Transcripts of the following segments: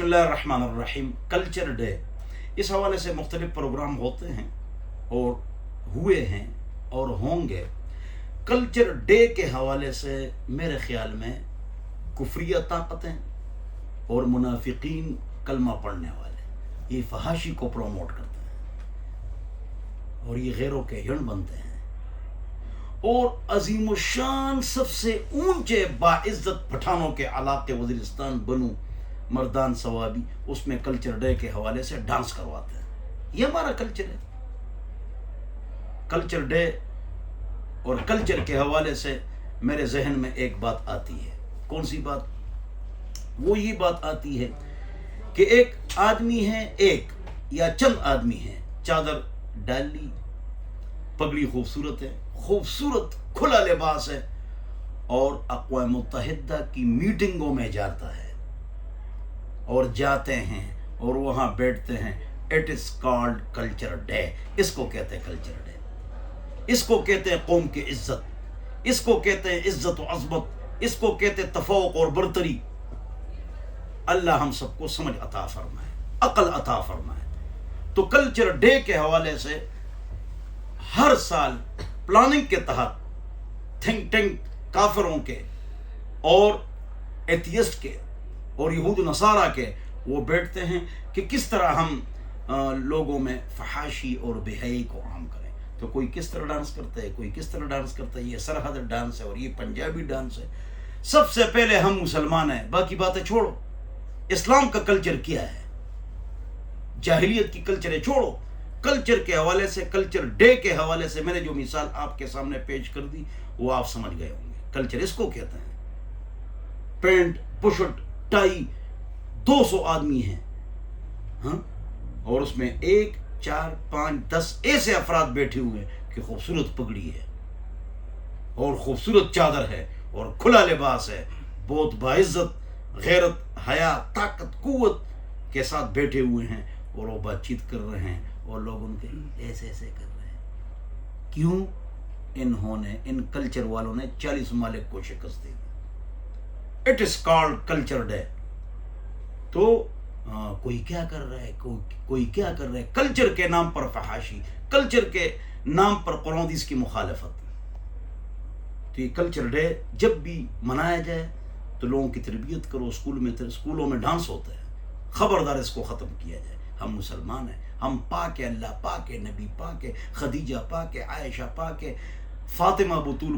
بسم اللہ الرحمن الرحیم۔ کلچر ڈے، اس حوالے سے مختلف پروگرام ہوتے ہیں اور ہوئے ہیں اور ہوں گے۔ کلچر ڈے کے حوالے سے میرے خیال میں کفریہ طاقتیں اور منافقین کلمہ پڑھنے والے یہ فحاشی کو پروموٹ کرتے ہیں اور یہ غیروں کے یڑ بنتے ہیں، اور عظیم الشان سب سے اونچے باعزت پٹھانوں کے علاقے وزیرستان بنو مردان ثوابی اس میں کلچر ڈے کے حوالے سے ڈانس کرواتے ہیں۔ یہ ہمارا کلچر ہے۔ کلچر ڈے اور کلچر کے حوالے سے میرے ذہن میں ایک بات آتی ہے۔ کون سی بات؟ وہ یہ بات آتی ہے کہ ایک آدمی ہے، ایک یا چند آدمی ہیں، چادر ڈال لی، پگڑی خوبصورت ہے، خوبصورت کھلا لباس ہے، اور اقوام متحدہ کی میٹنگوں میں جاتا ہے اور جاتے ہیں اور وہاں بیٹھتے ہیں۔ It is called culture day. اس کو کہتے ہیں کلچر ڈے، اس کو کہتے ہیں قوم کی عزت، اس کو کہتے ہیں عزت و عظمت، اس کو کہتے ہیں تفوق اور برتری۔ اللہ ہم سب کو سمجھ عطا فرمائے، عقل عطا فرمائے۔ تو کلچر ڈے کے حوالے سے ہر سال پلاننگ کے تحت تھنک ٹینک کافروں کے اور ایتھیسٹ کے اور یہود و نصارہ کے وہ بیٹھتے ہیں کہ کس طرح ہم لوگوں میں فحاشی اور بے حیائی کو عام کریں۔ تو کوئی کس طرح ڈانس کرتا ہے، کوئی کس طرح ڈانس کرتا ہے۔ یہ سرحد ڈانس ہے اور یہ پنجابی ڈانس ہے۔ سب سے پہلے ہم مسلمان ہیں، باقی باتیں چھوڑو۔ اسلام کا کلچر کیا ہے؟ جاہلیت کی کلچریں چھوڑو۔ کلچر کے حوالے سے، کلچر ڈے کے حوالے سے میں نے جو مثال آپ کے سامنے پیش کر دی وہ آپ سمجھ گئے ہوں گے۔ کلچر اس کو کہتے ہیں۔ پینٹ، پشٹ، ٹائی، 200 آدمی ہیں، ہاں، اور اس میں 1 4 5 10 ایسے افراد بیٹھے ہوئے ہیں کہ خوبصورت پگڑی ہے اور خوبصورت چادر ہے اور کھلا لباس ہے، بہت باعزت، غیرت، حیا، طاقت، قوت کے ساتھ بیٹھے ہوئے ہیں، اور وہ بات چیت کر رہے ہیں اور لوگ ان کے ایسے ایسے کر رہے ہیں۔ کیوں؟ ان کلچر والوں نے 40 ممالک کو شکست دی۔ It is called culture day. تو کوئی کیا کر رہا ہے، کوئی کیا کر رہا ہے؟ کلچر کے نام پر فحاشی، کلچر کے نام پر قرآن حدیث کی مخالفت۔ تو یہ کلچر ڈے جب بھی منایا جائے تو لوگوں کی تربیت کرو۔ اسکولوں میں ڈانس ہوتا ہے، خبردار اس کو ختم کیا جائے۔ ہم مسلمان ہیں، ہم پاک ہے، اللہ پاک ہے، نبی پاک ہے، خدیجہ پاک ہے، عائشہ پاک ہے، فاطمہ بطول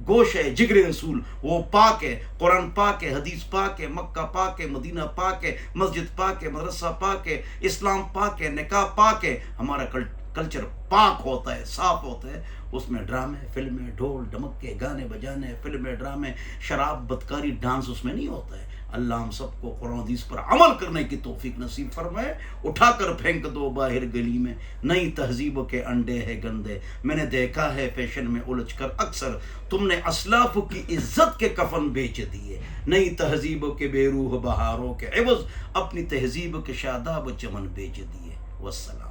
گوش ہے، جگر رسول وہ پاک ہے، قرآن پاک ہے، حدیث پاک ہے، مکہ پاک ہے، مدینہ پاک ہے، مسجد پاک ہے، مدرسہ پاک ہے، اسلام پاک ہے، نکاح پاک ہے۔ ہمارا کلچر پاک ہوتا ہے، صاف ہوتا ہے۔ اس میں ڈرامے، فلمیں، ڈھول ڈمکے، گانے بجانے، فلمیں، ڈرامے، شراب، بدکاری، ڈانس اس میں نہیں ہوتا ہے۔ اللہ ہم سب کو قرآن حدیث پر عمل کرنے کی توفیق نصیب فرمائے۔ اٹھا کر پھینک دو باہر گلی میں، نئی تہذیبوں کے انڈے ہے گندے۔ میں نے دیکھا ہے فیشن میں الجھ کر اکثر، تم نے اسلاف کی عزت کے کفن بیچ دیے، نئی تہذیبوں کے بے روح بہاروں کے عوض اپنی تہذیب کے شاداب چمن بیچ دیے۔ والسلام۔